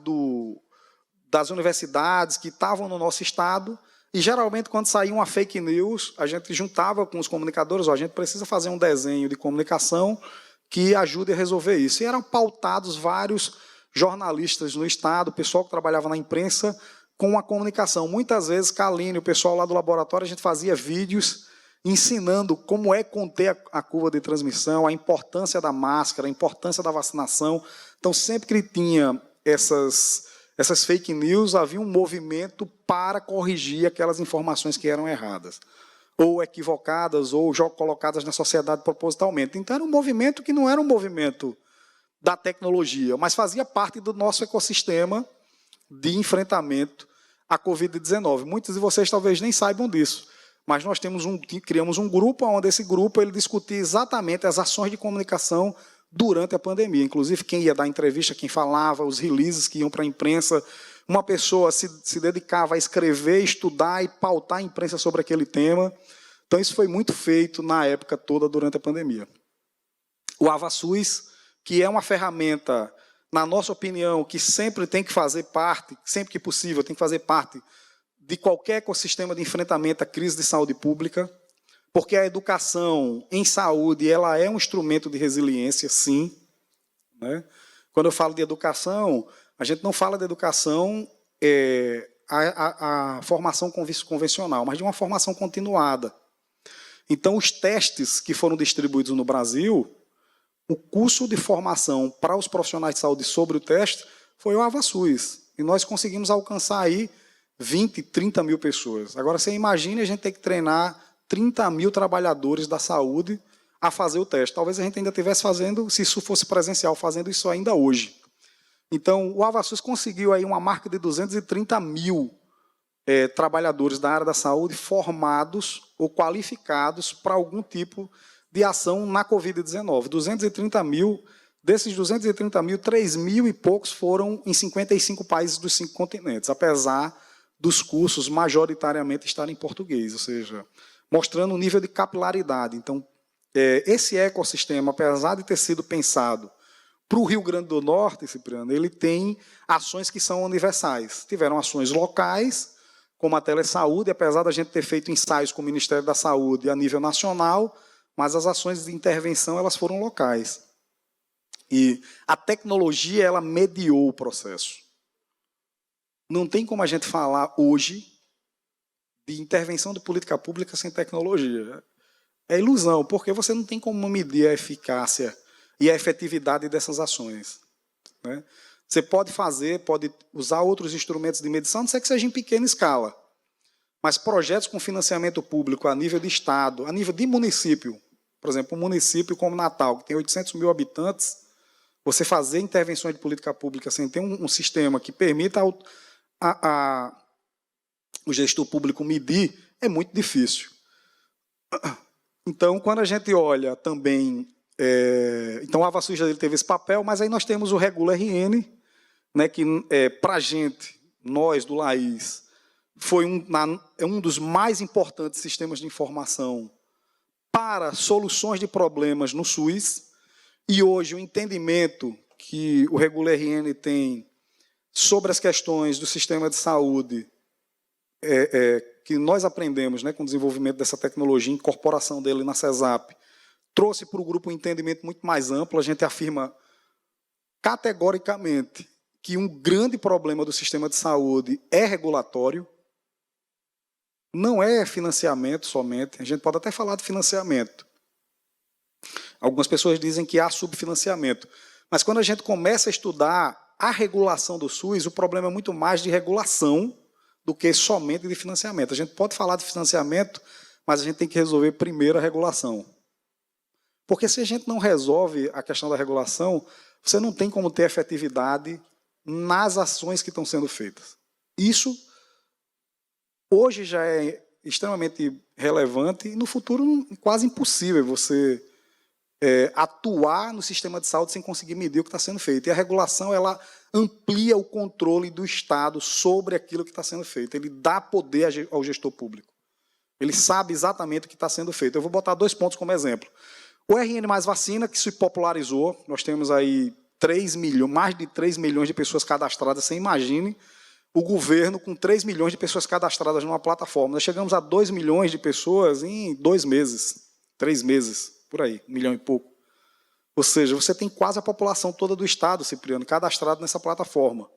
das universidades, que estavam no nosso estado, e geralmente quando saía uma fake news, a gente juntava com os comunicadores, a gente precisa fazer um desenho de comunicação que ajude a resolver isso. E eram pautados vários jornalistas no estado, o pessoal que trabalhava na imprensa, com a comunicação. Muitas vezes, Kaline, o pessoal lá do laboratório, a gente fazia vídeos ensinando como é conter a curva de transmissão, a importância da máscara, a importância da vacinação. Então, sempre que tinha essas fake news, havia um movimento para corrigir aquelas informações que eram erradas, ou equivocadas, ou já colocadas na sociedade propositalmente. Então, era um movimento que não era um movimento da tecnologia, mas fazia parte do nosso ecossistema de enfrentamento à Covid-19. Muitos de vocês talvez nem saibam disso, mas nós criamos um grupo, onde esse grupo ele discutia exatamente as ações de comunicação durante a pandemia. Inclusive, quem ia dar entrevista, quem falava, os releases que iam para a imprensa. Uma pessoa se dedicava a escrever, estudar e pautar a imprensa sobre aquele tema. Então, isso foi muito feito na época toda durante a pandemia. O AvaSUS, que é uma ferramenta, na nossa opinião, que sempre tem que fazer parte, sempre que possível, tem que fazer parte de qualquer ecossistema de enfrentamento à crise de saúde pública, porque a educação em saúde ela é um instrumento de resiliência, sim. Né? Quando eu falo de educação, a gente não fala de educação, a formação convencional, mas de uma formação continuada. Então, os testes que foram distribuídos no Brasil, o curso de formação para os profissionais de saúde sobre o teste foi o AvaSUS. E nós conseguimos alcançar aí 20, 30 mil pessoas. Agora, você imagine a gente ter que treinar 30 mil trabalhadores da saúde a fazer o teste. Talvez a gente ainda estivesse fazendo, se isso fosse presencial, fazendo isso ainda hoje. Então, o AvaSUS conseguiu aí uma marca de 230 mil trabalhadores da área da saúde formados ou qualificados para algum tipo de ação na Covid-19. 230 mil, desses 230 mil, 3 mil e poucos foram em 55 países dos 5 continentes, apesar dos cursos majoritariamente estarem em português, ou seja, mostrando um nível de capilaridade. Então, esse ecossistema, apesar de ter sido pensado para o Rio Grande do Norte, Cipriano, ele tem ações que são universais. Tiveram ações locais, como a telesaúde, apesar da gente ter feito ensaios com o Ministério da Saúde a nível nacional, mas as ações de intervenção elas foram locais. E a tecnologia ela mediou o processo. Não tem como a gente falar hoje de intervenção de política pública sem tecnologia. É ilusão, porque você não tem como medir a eficácia e a efetividade dessas ações. Né? Você pode usar outros instrumentos de medição, não sei que seja em pequena escala, mas projetos com financiamento público a nível de estado, a nível de município, por exemplo, um município como Natal, que tem 800 mil habitantes, você fazer intervenções de política pública sem ter um sistema que permita o gestor público medir, é muito difícil. Então, quando a gente olha também... então, a AvaSUS já teve esse papel, mas aí nós temos o Regula-RN, né, que, para a gente, nós do LAIS, foi um dos mais importantes sistemas de informação para soluções de problemas no SUS, e hoje o entendimento que o Regula RN tem sobre as questões do sistema de saúde, que nós aprendemos, né, com o desenvolvimento dessa tecnologia, incorporação dele na CESAP, trouxe para o grupo um entendimento muito mais amplo. A gente afirma categoricamente que um grande problema do sistema de saúde é regulatório, não é financiamento somente. A gente pode até falar de financiamento. Algumas pessoas dizem que há subfinanciamento. Mas quando a gente começa a estudar a regulação do SUS, o problema é muito mais de regulação do que somente de financiamento. A gente pode falar de financiamento, mas a gente tem que resolver primeiro a regulação. Porque se a gente não resolve a questão da regulação, você não tem como ter efetividade nas ações que estão sendo feitas. Isso hoje já é extremamente relevante e no futuro quase impossível você atuar no sistema de saúde sem conseguir medir o que está sendo feito. E a regulação, ela amplia o controle do Estado sobre aquilo que está sendo feito. Ele dá poder ao gestor público. Ele sabe exatamente o que está sendo feito. Eu vou botar 2 pontos como exemplo. O RN mais vacina, que se popularizou, nós temos aí mais de 3 milhões de pessoas cadastradas. Você imagine o governo com 3 milhões de pessoas cadastradas numa plataforma. Nós chegamos a 2 milhões de pessoas em 2 meses, 3 meses. Por aí, 1 milhão e pouco. Ou seja, você tem quase a população toda do Estado, Cipriano, cadastrado nessa plataforma.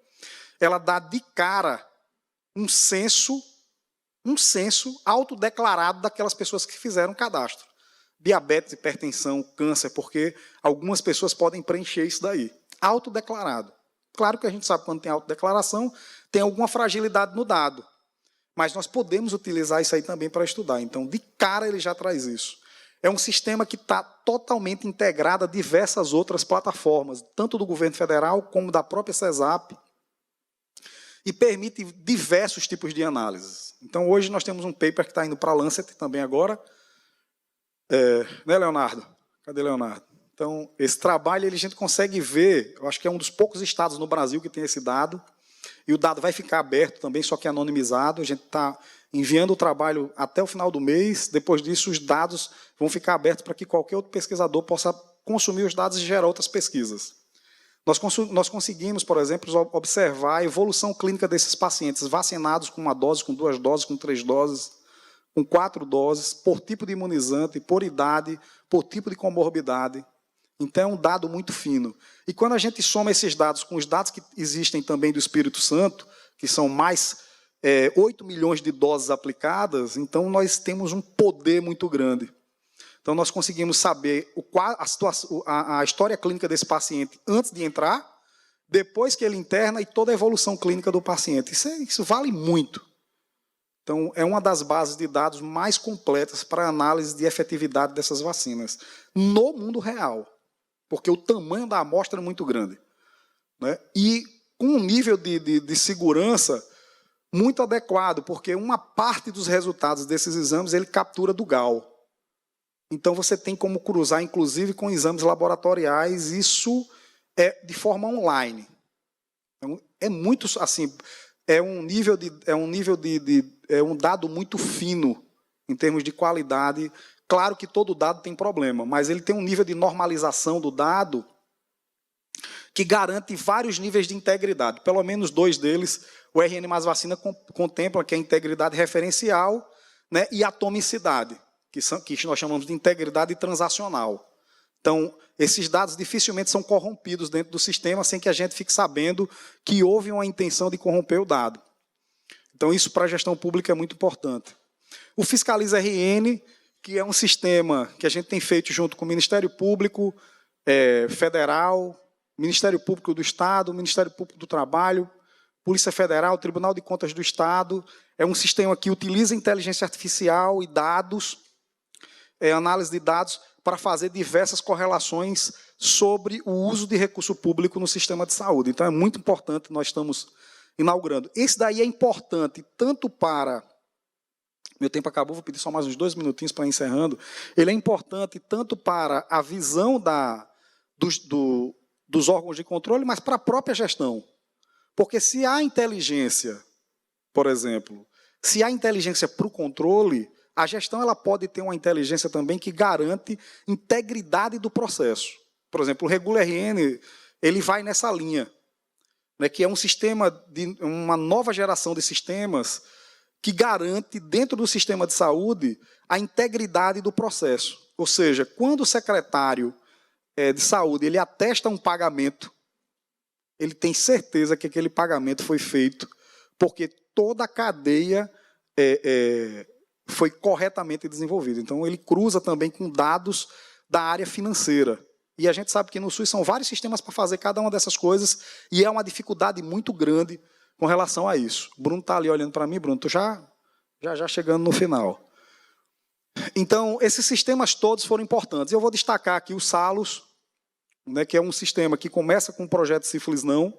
Ela dá de cara um censo autodeclarado daquelas pessoas que fizeram cadastro. Diabetes, hipertensão, câncer, porque algumas pessoas podem preencher isso daí. Autodeclarado. Claro que a gente sabe que quando tem autodeclaração, tem alguma fragilidade no dado. Mas nós podemos utilizar isso aí também para estudar. Então, de cara, ele já traz isso. É um sistema que está totalmente integrado a diversas outras plataformas, tanto do governo federal como da própria CESAP, e permite diversos tipos de análises. Então, hoje nós temos um paper que está indo para a Lancet também agora. Né, Leonardo? Cadê Leonardo? Então, esse trabalho a gente consegue ver, eu acho que é um dos poucos estados no Brasil que tem esse dado, e o dado vai ficar aberto também, só que anonimizado. A gente está enviando o trabalho até o final do mês. Depois disso, os dados vão ficar abertos para que qualquer outro pesquisador possa consumir os dados e gerar outras pesquisas. Nós conseguimos, por exemplo, observar a evolução clínica desses pacientes vacinados com 1 dose, com 2 doses, com 3 doses, com 4 doses, por tipo de imunizante, por idade, por tipo de comorbidade. Então, é um dado muito fino. E quando a gente soma esses dados com os dados que existem também do Espírito Santo, que são mais 8 milhões de doses aplicadas, então nós temos um poder muito grande. Então, nós conseguimos saber a história clínica desse paciente antes de entrar, depois que ele interna e toda a evolução clínica do paciente. Isso vale muito. Então, é uma das bases de dados mais completas para a análise de efetividade dessas vacinas no mundo real, porque o tamanho da amostra é muito grande, né? E com um nível de segurança muito adequado, porque uma parte dos resultados desses exames ele captura do GAL. Então, você tem como cruzar, inclusive, com exames laboratoriais, isso de forma online. Então, é muito, assim, é um dado muito fino em termos de qualidade. Claro que todo dado tem problema, mas ele tem um nível de normalização do dado que garante vários níveis de integridade. Pelo menos 2 deles, o RN mais vacina contempla, que é a integridade referencial, né, e atomicidade, que nós chamamos de integridade transacional. Então, esses dados dificilmente são corrompidos dentro do sistema sem que a gente fique sabendo que houve uma intenção de corromper o dado. Então, isso para a gestão pública é muito importante. O Fiscaliza RN, que é um sistema que a gente tem feito junto com o Ministério Público Federal, Ministério Público do Estado, Ministério Público do Trabalho, Polícia Federal, Tribunal de Contas do Estado. É um sistema que utiliza inteligência artificial e dados, análise de dados, para fazer diversas correlações sobre o uso de recurso público no sistema de saúde. Então, é muito importante, nós estamos inaugurando. Esse daí é importante tanto para... Meu tempo acabou, vou pedir só mais uns 2 minutinhos para ir encerrando. Ele é importante tanto para a visão dos órgãos de controle, mas para a própria gestão. Porque se há inteligência, por exemplo, se há inteligência para o controle, a gestão ela pode ter uma inteligência também que garante integridade do processo. Por exemplo, o Regula RN, ele vai nessa linha, né, que é um sistema, uma nova geração de sistemas que garante, dentro do sistema de saúde, a integridade do processo. Ou seja, quando o secretário de saúde ele atesta um pagamento, ele tem certeza que aquele pagamento foi feito porque toda a cadeia foi corretamente desenvolvida. Então, ele cruza também com dados da área financeira. E a gente sabe que no SUS são vários sistemas para fazer cada uma dessas coisas, e é uma dificuldade muito grande com relação a isso. O Bruno está ali olhando para mim. Bruno, estou já chegando no final. Então, esses sistemas todos foram importantes. Eu vou destacar aqui o SALOS, né, que é um sistema que começa com o projeto Sífilis Não.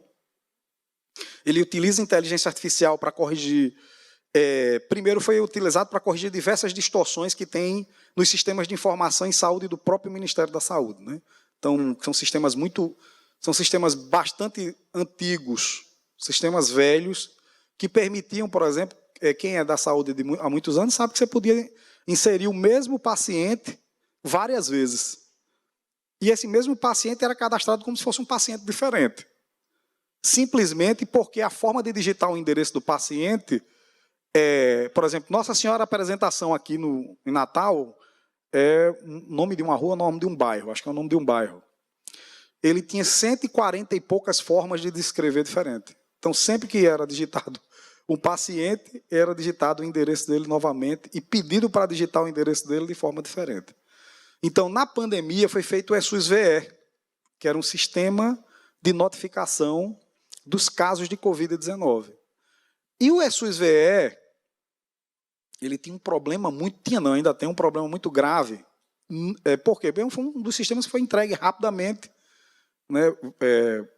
Ele utiliza inteligência artificial para corrigir... primeiro foi utilizado para corrigir diversas distorções que tem nos sistemas de informação em saúde do próprio Ministério da Saúde, né? Então, são sistemas bastante antigos, sistemas velhos, que permitiam, por exemplo, quem é da saúde há muitos anos sabe que você podia inserir o mesmo paciente várias vezes. E esse mesmo paciente era cadastrado como se fosse um paciente diferente. Simplesmente porque a forma de digitar o endereço do paciente, por exemplo, Nossa Senhora Apresentação aqui em Natal, é o nome de uma rua, nome de um bairro, acho que é o nome de um bairro. Ele tinha 140 e poucas formas de descrever diferente. Então, sempre que era digitado um paciente, era digitado o endereço dele novamente e pedido para digitar o endereço dele de forma diferente. Então, na pandemia, foi feito o ESUS-VE, que era um sistema de notificação dos casos de Covid-19. E o ESUS-VE, ele tinha um problema ainda tem um problema muito grave. Por quê? Foi um dos sistemas que foi entregue rapidamente, né?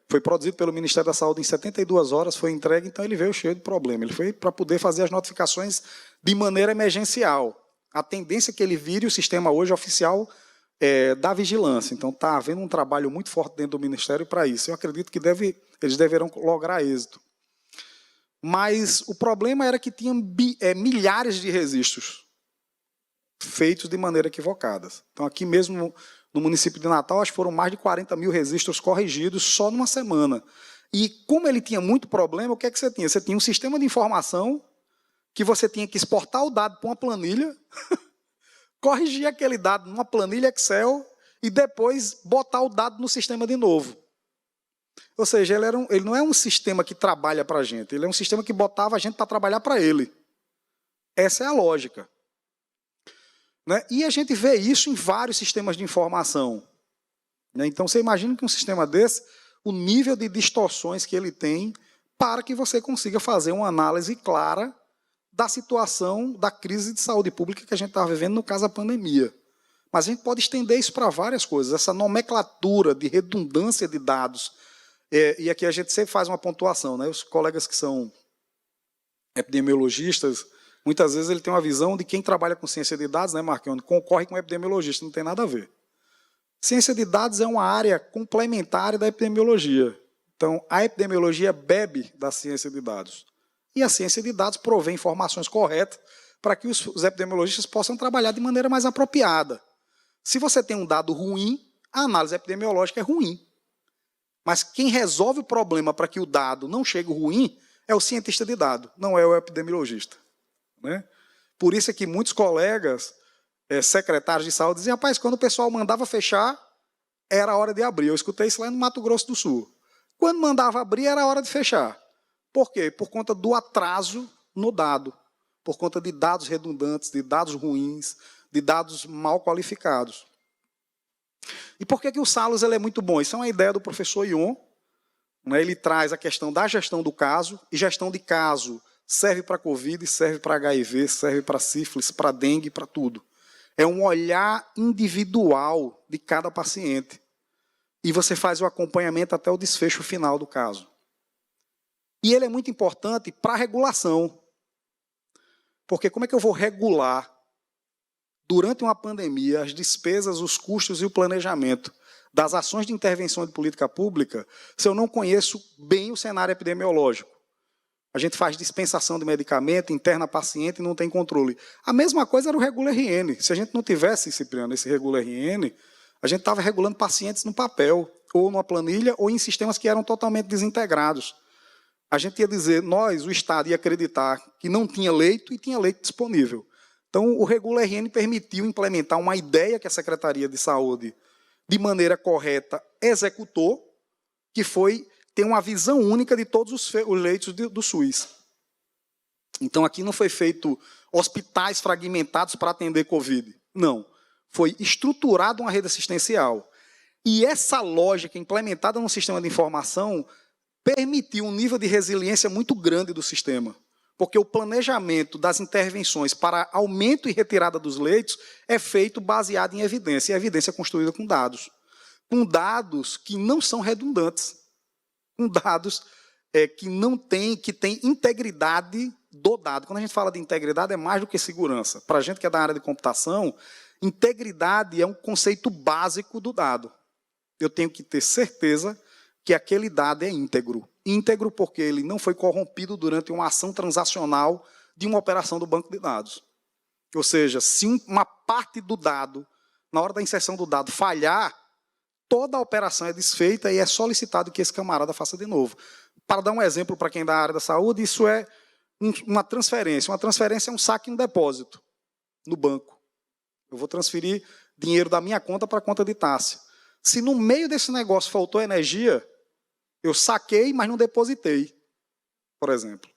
Foi produzido pelo Ministério da Saúde em 72 horas, foi entregue, então ele veio cheio de problema. Ele foi para poder fazer as notificações de maneira emergencial. A tendência é que ele vire o sistema hoje oficial da vigilância. Então, está havendo um trabalho muito forte dentro do Ministério para isso. Eu acredito que eles deverão lograr êxito. Mas o problema era que tinha milhares de registros feitos de maneira equivocada. Então, aqui mesmo no município de Natal, acho que foram mais de 40 mil registros corrigidos só numa semana. E como ele tinha muito problema, o que é que você tinha? Você tinha um sistema de informação que você tinha que exportar o dado para uma planilha, corrigir aquele dado numa planilha Excel e depois botar o dado no sistema de novo. Ou seja, ele não é um sistema que trabalha para a gente, ele é um sistema que botava a gente para trabalhar para ele. Essa é a lógica. Né? E a gente vê isso em vários sistemas de informação. Né? Então, você imagina que um sistema desse, o nível de distorções que ele tem para que você consiga fazer uma análise clara da situação da crise de saúde pública que a gente estava vivendo, no caso da pandemia. Mas a gente pode estender isso para várias coisas. Essa nomenclatura de redundância de dados. E aqui a gente sempre faz uma pontuação, né? Os colegas que são epidemiologistas, muitas vezes ele tem uma visão de quem trabalha com ciência de dados, né, Marquione, concorre com epidemiologista, não tem nada a ver. Ciência de dados é uma área complementar da epidemiologia. Então, a epidemiologia bebe da ciência de dados. E a ciência de dados provê informações corretas para que os epidemiologistas possam trabalhar de maneira mais apropriada. Se você tem um dado ruim, a análise epidemiológica é ruim. Mas quem resolve o problema para que o dado não chegue ruim é o cientista de dados, não é o epidemiologista. Né? Por isso é que muitos colegas, secretários de saúde, diziam, rapaz, quando o pessoal mandava fechar, era a hora de abrir. Eu escutei isso lá no Mato Grosso do Sul. Quando mandava abrir, era a hora de fechar. Por quê? Por conta do atraso no dado, por conta de dados redundantes, de dados ruins, de dados mal qualificados. E por que o SALOS ele é muito bom? Isso é uma ideia do professor Ion. Né? Ele traz a questão da gestão do caso, e gestão de caso serve para Covid, serve para HIV, serve para sífilis, para dengue, para tudo. É um olhar individual de cada paciente. E você faz o acompanhamento até o desfecho final do caso. E ele é muito importante para a regulação. Porque como é que eu vou regular, durante uma pandemia, as despesas, os custos e o planejamento das ações de intervenção de política pública, se eu não conheço bem o cenário epidemiológico? A gente faz dispensação de medicamento, interna paciente e não tem controle. A mesma coisa era o Regula RN. Se a gente não tivesse, Cipriano, esse Regula RN, A gente estava regulando pacientes no papel, ou numa planilha, ou em sistemas que eram totalmente desintegrados. A gente ia dizer, nós, o Estado, ia acreditar que não tinha leito e tinha leito disponível. Então, o Regula RN permitiu implementar uma ideia que a Secretaria de Saúde, de maneira correta, executou, que foi ter uma visão única de todos os leitos do SUS. Então, aqui não foi feito hospitais fragmentados para atender Covid. Não. Foi estruturada uma rede assistencial. E essa lógica implementada no sistema de informação permitiu um nível de resiliência muito grande do sistema. Porque o planejamento das intervenções para aumento e retirada dos leitos é feito baseado em evidência. E a evidência é construída com dados. Com dados que não são redundantes. Com dados que têm integridade do dado. Quando a gente fala de integridade, é mais do que segurança. Para a gente que é da área de computação, integridade é um conceito básico do dado. Eu tenho que ter certeza que aquele dado é íntegro. Íntegro porque ele não foi corrompido durante uma ação transacional de uma operação do banco de dados. Ou seja, se uma parte do dado, na hora da inserção do dado, falhar, toda a operação é desfeita e é solicitado que esse camarada faça de novo. Para dar um exemplo para quem é da área da saúde, isso é uma transferência. Uma transferência é um saque e um depósito no banco. Eu vou transferir dinheiro da minha conta para a conta de Tássia. Se no meio desse negócio faltou energia, eu saquei, mas não depositei, por exemplo.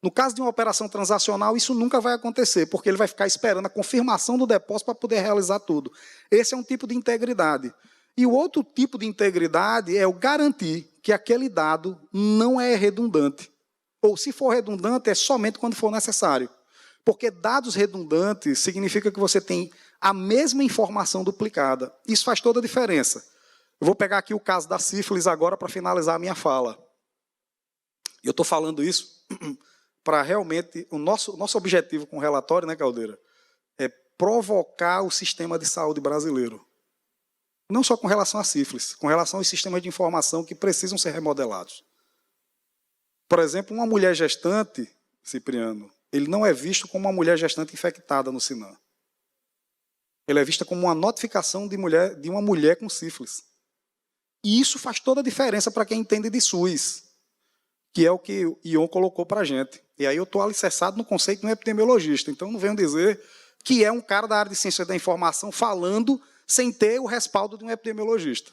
No caso de uma operação transacional, isso nunca vai acontecer, porque ele vai ficar esperando a confirmação do depósito para poder realizar tudo. Esse é um tipo de integridade. E o outro tipo de integridade é eu garantir que aquele dado não é redundante. Ou, se for redundante, é somente quando for necessário. Porque dados redundantes significa que você tem a mesma informação duplicada. Isso faz toda a diferença. Eu vou pegar aqui o caso da sífilis agora para finalizar a minha fala. Eu estou falando isso para realmente... O nosso objetivo com o relatório, né, Caldeira, é provocar o sistema de saúde brasileiro. Não só com relação à sífilis, com relação aos sistemas de informação que precisam ser remodelados. Por exemplo, uma mulher gestante, Cipriano, ele não é visto como uma mulher gestante infectada no Sinan. Ele é vista como uma notificação de uma mulher com sífilis. E isso faz toda a diferença para quem entende de SUS, que é o que o Ion colocou para a gente. E aí eu estou alicerçado no conceito de um epidemiologista. Então não venho dizer que é um cara da área de ciência da informação falando sem ter o respaldo de um epidemiologista.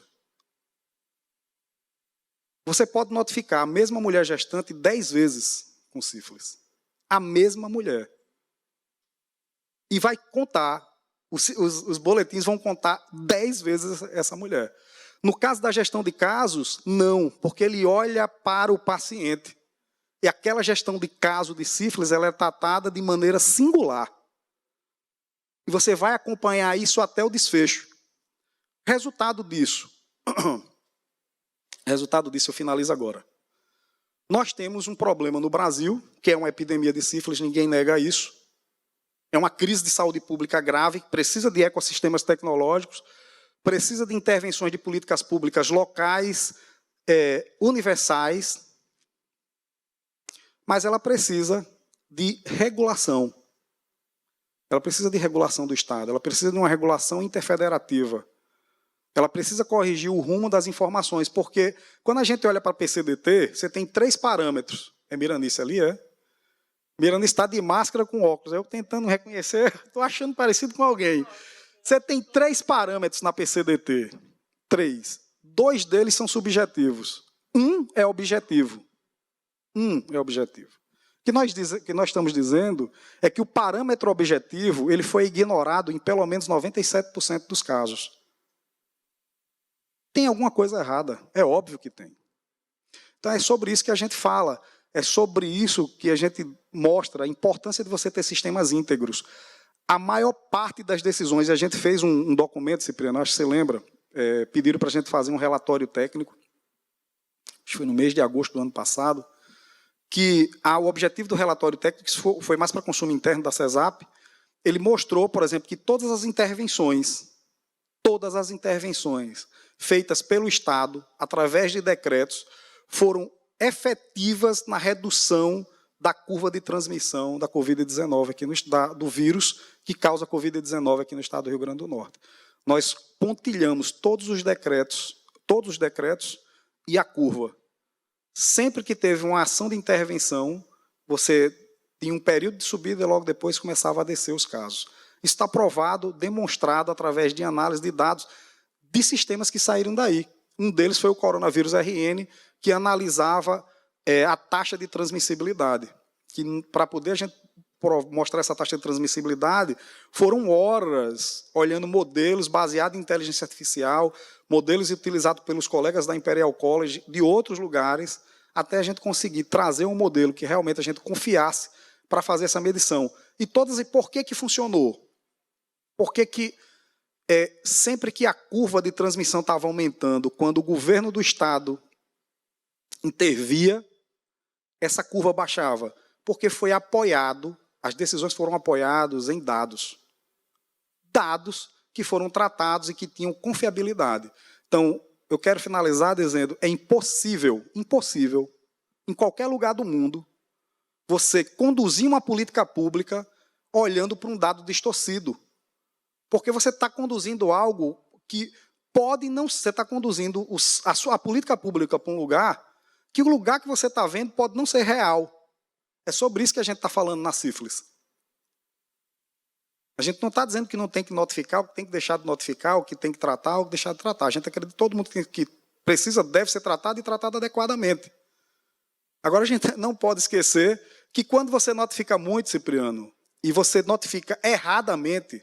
Você pode notificar a mesma mulher gestante 10 vezes com sífilis. A mesma mulher. E vai contar, os boletins vão contar 10 vezes essa mulher. No caso da gestão de casos, não, porque ele olha para o paciente. E aquela gestão de caso de sífilis, ela é tratada de maneira singular. E você vai acompanhar isso até o desfecho. Resultado disso eu finalizo agora. Nós temos um problema no Brasil, que é uma epidemia de sífilis, ninguém nega isso. É uma crise de saúde pública grave, precisa de ecossistemas tecnológicos, precisa de intervenções de políticas públicas locais, universais, mas ela precisa de regulação. Ela precisa de regulação do Estado, ela precisa de uma regulação interfederativa. Ela precisa corrigir o rumo das informações, porque quando a gente olha para a PCDT, você tem 3 parâmetros. É Miranice ali, é? Miranice está de máscara com óculos. Eu tentando reconhecer, estou achando parecido com alguém. Você tem 3 parâmetros na PCDT. 3. 2 deles são subjetivos. Um é objetivo. O que nós estamos dizendo é que o parâmetro objetivo ele foi ignorado em pelo menos 97% dos casos. Tem alguma coisa errada, é óbvio que tem. Então é sobre isso que a gente fala, é sobre isso que a gente mostra a importância de você ter sistemas íntegros. A maior parte das decisões, a gente fez um documento, Cipriano, acho que você lembra, pediram para a gente fazer um relatório técnico, acho que foi no mês de agosto do ano passado, que o objetivo do relatório técnico foi mais para consumo interno da CESAP, ele mostrou, por exemplo, que todas as intervenções feitas pelo Estado, através de decretos, foram efetivas na redução da curva de transmissão da Covid-19, do vírus que causa a Covid-19 aqui no estado do Rio Grande do Norte. nós pontilhamos todos os decretos e a curva. Sempre que teve uma ação de intervenção, você tinha um período de subida e logo depois começava a descer os casos. Isso está provado, demonstrado através de análise de dados de sistemas que saíram daí. Um deles foi o coronavírus RN, que analisava a taxa de transmissibilidade. Que, para poder a gente mostrar essa taxa de transmissibilidade, foram horas olhando modelos baseados em inteligência artificial, modelos utilizados pelos colegas da Imperial College, de outros lugares, até a gente conseguir trazer um modelo que realmente a gente confiasse para fazer essa medição. E por que funcionou? Por que sempre que a curva de transmissão estava aumentando, quando o governo do Estado intervia, essa curva baixava? Porque foi apoiado, as decisões foram apoiadas em dados. Dados que foram tratados e que tinham confiabilidade. Então, eu quero finalizar dizendo, é impossível, em qualquer lugar do mundo, você conduzir uma política pública olhando para um dado distorcido. Porque você está conduzindo algo que pode não... Você está conduzindo a política pública para um lugar que o lugar que você está vendo pode não ser real. É sobre isso que a gente está falando na sífilis. A gente não está dizendo que não tem que notificar, o que tem que deixar de notificar, o que tem que tratar, o que deixar de tratar. A gente acredita que todo mundo que precisa deve ser tratado e tratado adequadamente. Agora, a gente não pode esquecer que quando você notifica muito, Cipriano, e você notifica erradamente,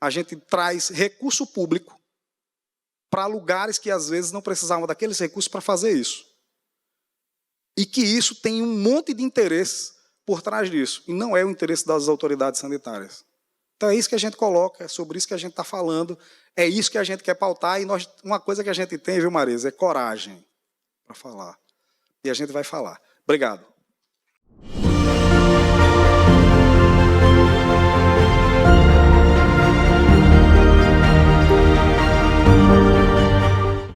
a gente traz recurso público para lugares que, às vezes, não precisavam daqueles recursos para fazer isso. E que isso tem um monte de interesse por trás disso. E não é o interesse das autoridades sanitárias. Então, é isso que a gente coloca, é sobre isso que a gente está falando, é isso que a gente quer pautar. E uma coisa que a gente tem, viu, Marisa, é coragem para falar. E a gente vai falar. Obrigado.